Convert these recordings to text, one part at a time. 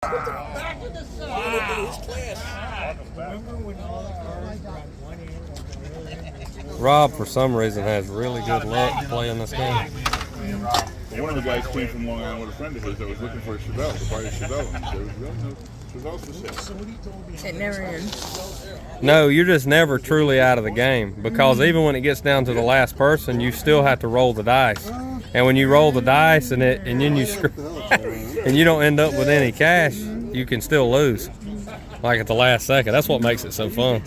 Back to the sun. Remember when all the cars were on one end? Rob, for some reason, has really good luck playing this game. One of the guys came from Long Island with a friend of his that was looking for a Chevelle, to buy a Chevelle. And there was no Chevelle for sale. It never ends. No, you're just never truly out of the game, because even when it gets down to the last person, you still have to roll the dice. And when you roll the dice and then you and you don't end up with any cash, you can still lose, like at the last second. That's what makes it so fun.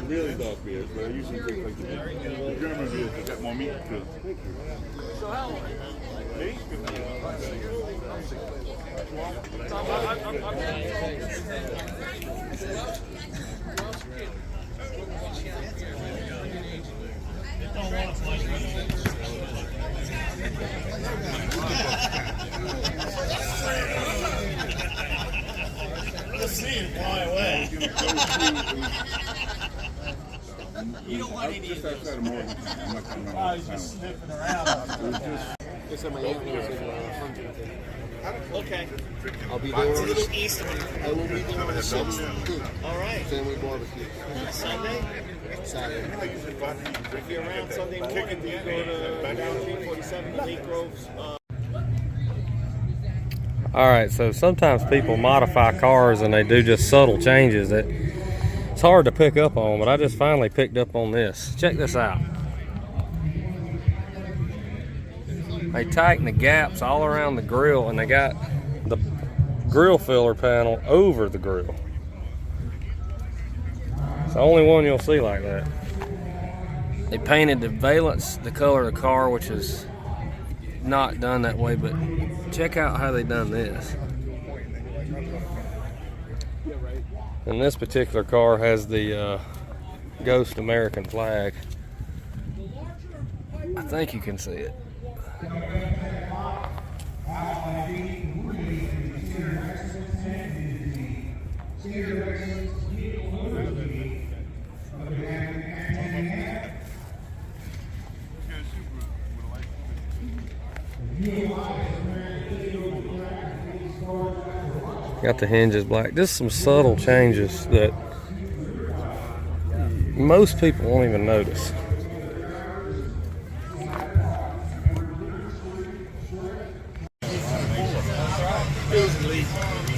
Really dark beers, but I usually drink like the German beers that got more meat to it. So how? Me? Let's see it fly away. You don't want any of those. I was just sniffing around. Okay. I'll be there. It's a little east of me. I will be there on the 6th. All right. Family barbecue. Sunday? Saturday. If you're around Sunday morning, you go to down 347 Lake Groves. All right, so sometimes people modify cars and they do just subtle changes that it's hard to pick up on, but I just finally picked up on this. Check this out. They tighten the gaps all around the grill, and they got the grill filler panel over the grill. It's the only one you'll see like that. They painted the valence the color of the car, which is not done that way, but check out how they done this. And this particular car has the Ghost American flag. I think you can see it. Got the hinges black. Just some subtle changes that most people won't even notice.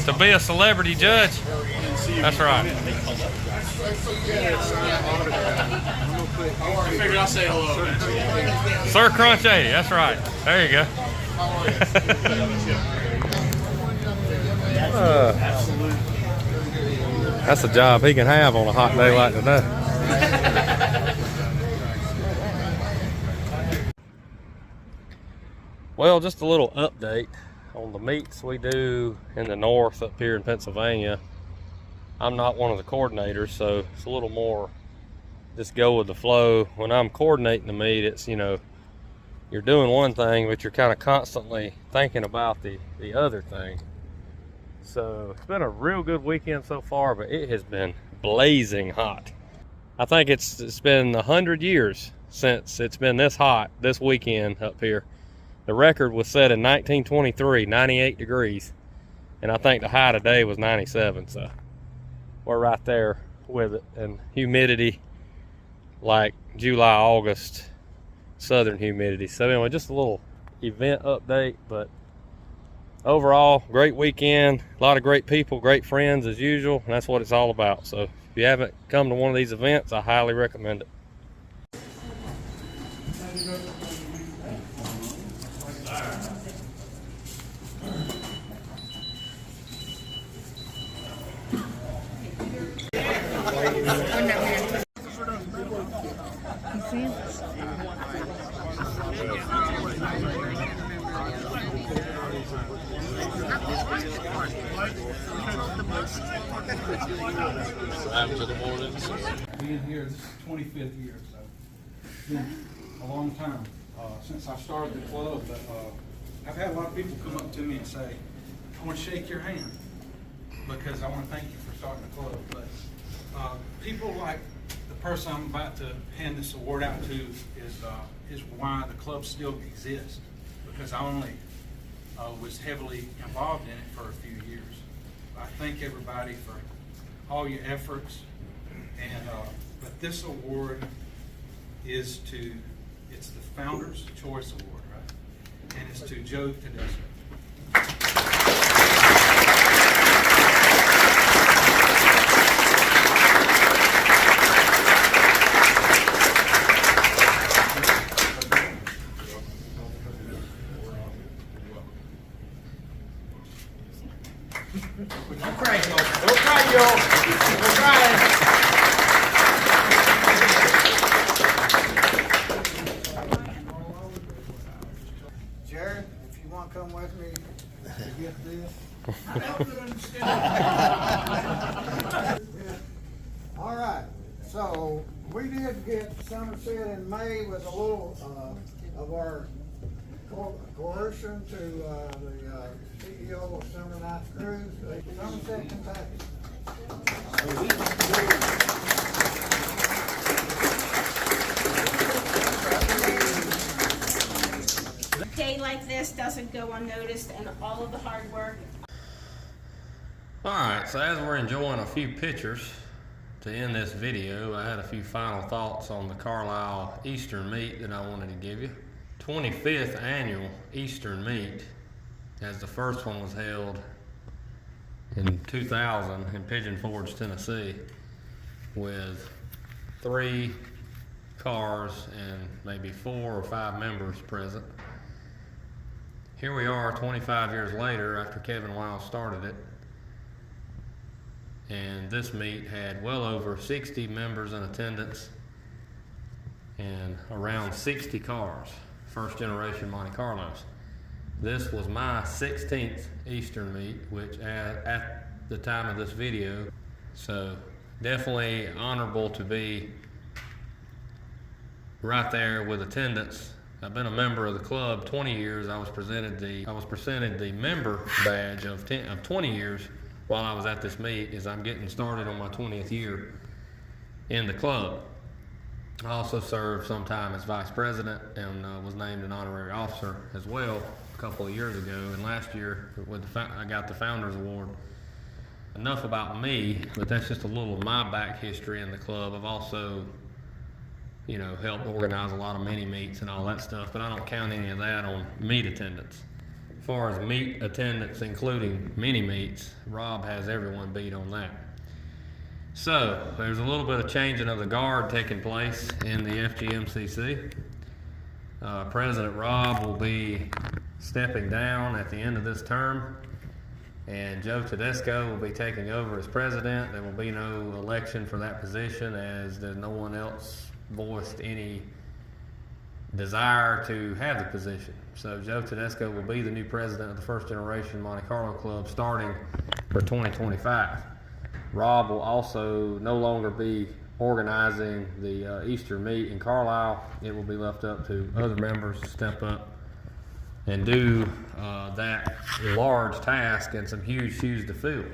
To be a celebrity judge. That's right. I figured I'll say hello. Sir Crunch 80, that's right. There you go. That's a job he can have on a hot day like today. Well, just a little update on the meets we do in the north up here in Pennsylvania. I'm not one of the coordinators, so it's a little more just go with the flow. When I'm coordinating the meet, it's, you know, you're doing one thing, but you're kind of constantly thinking about the other thing. So it's been a real good weekend so far, but it has been blazing hot. I think it's been 100 years since it's been this hot this weekend up here. The record was set in 1923, 98 degrees. And I think the high today was 97, so we're right there with it. And humidity, like July, August, southern humidity. So anyway, just a little event update, but overall, great weekend. A lot of great people, great friends as usual, and that's what it's all about. So if you haven't come to one of these events, I highly recommend it. Being here, this is 25th year, so it's been a long time since I started the club. But I've had a lot of people come up to me and say, "I want to shake your hand because I want to thank you for starting the club." But people like the person I'm about to hand this award out to is why the club still exists, because I only was heavily involved in it thank everybody for all your efforts. And but this award is it's the Founders Choice Award, right? And it's to Joe Tedesco. Don't cry, y'all. Don't cry, y'all. Don't cry. Jared, if you want to come with me to get this. All right, so we did get Somerset in May with a little of our coercion to the CEO of Summer Night Cruise, Somerset, Kentucky. A day like this doesn't go unnoticed, and all of the hard work. Alright, so as we're enjoying a few pictures to end this video, I had a few final thoughts on the Carlisle Eastern Meet that I wanted to give you. 25th annual Eastern Meet, as the first one was held in 2000 in Pigeon Forge, Tennessee, with 3 cars and maybe 4 or 5 members present. Here we are 25 years later after Kevin Wiles started it, and this meet had well over 60 members in attendance and around 60 cars, first generation Monte Carlos. This was my 16th Eastern Meet, which at the time of this video, so definitely honorable to be right there with attendance. I've been a member of the club 20 years. I was presented the member badge of 20 years while I was at this meet, as I'm getting started on my 20th year in the club. I also served some time as vice president and was named an honorary officer as well a couple of years ago. And last year I got the Founders Award. Enough about me, but that's just a little of my back history in the club. I've also, you know, helped organize a lot of mini meets and all that stuff, but I don't count any of that on meet attendance. As far as meet attendance, including mini meets, Rob has everyone beat on that. So, there's a little bit of changing of the guard taking place in the FGMCC. President Rob will be stepping down at the end of this term, and Joe Tedesco will be taking over as president. There will be no election for that position, as there's no one else voiced any desire to have the position. So Joe Tedesco will be the new president of the first generation Monte Carlo Club starting for 2025. Rob will also no longer be organizing the Easter meet in Carlisle. It will be left up to other members to step up and do that large task and some huge shoes to fill.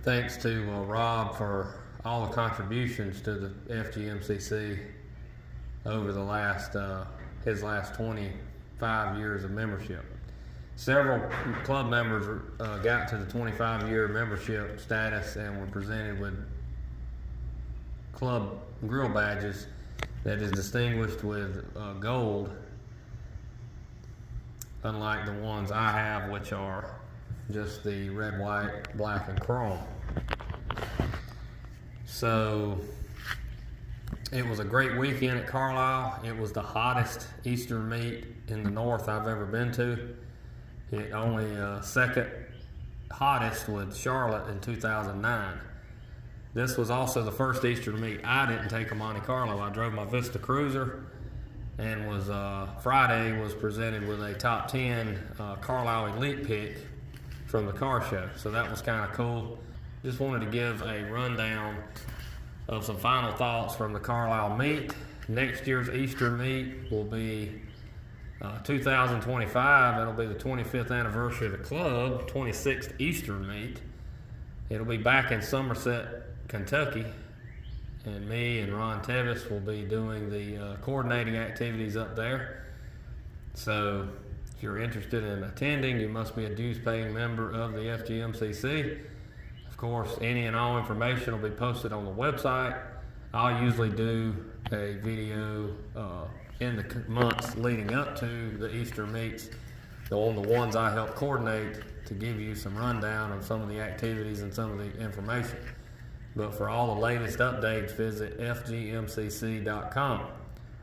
Thanks to Rob for all the contributions to the FGMCC over the his last 25 years of membership. Several club members got to the 25-year membership status and were presented with club grill badges that is distinguished with gold, unlike the ones I have, which are just the red, white, black, and chrome. So it was a great weekend at Carlisle. It was the hottest Easter meet in the north I've ever been to. It only second hottest with Charlotte in 2009. This was also the first Easter meet I didn't take a Monte Carlo. I drove my Vista Cruiser, and Friday was presented with a top 10 Carlisle Elite pick from the car show. So that was kind of cool. Just wanted to give a rundown of some final thoughts from the Carlisle meet. Next year's Easter meet will be 2025. That'll be the 25th anniversary of the club, 26th Easter meet. It'll be back in Somerset, Kentucky, and me and Ron Tevis will be doing the coordinating activities up there. So If you're interested in attending, you must be a dues-paying member of the FGMCC. Of course, any and all information will be posted on the website. I'll usually do a video in the months leading up to the Easter meets, on the ones I help coordinate, to give you some rundown of some of the activities and some of the information. But for all the latest updates, visit fgmcc.com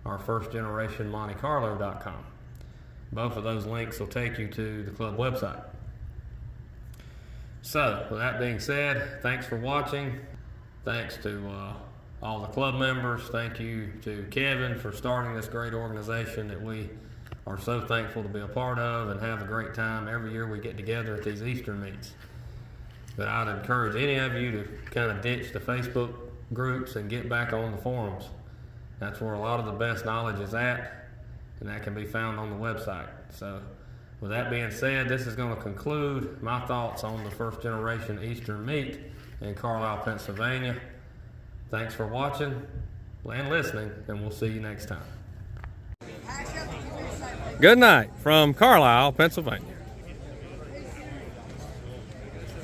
or firstgenerationmontecarlo.com. Both of those links will take you to the club website. So, with that being said, thanks for watching. Thanks to all the club members. Thank you to Kevin for starting this great organization that we are so thankful to be a part of and have a great time every year we get together at these Easter meets. But I'd encourage any of you to kind of ditch the Facebook groups and get back on the forums. That's where a lot of the best knowledge is at, and that can be found on the website. So with that being said, this is going to conclude my thoughts on the First Generation Easter meet in Carlisle, Pennsylvania. Thanks for watching and listening, and we'll see you next time. Good night from Carlisle, Pennsylvania.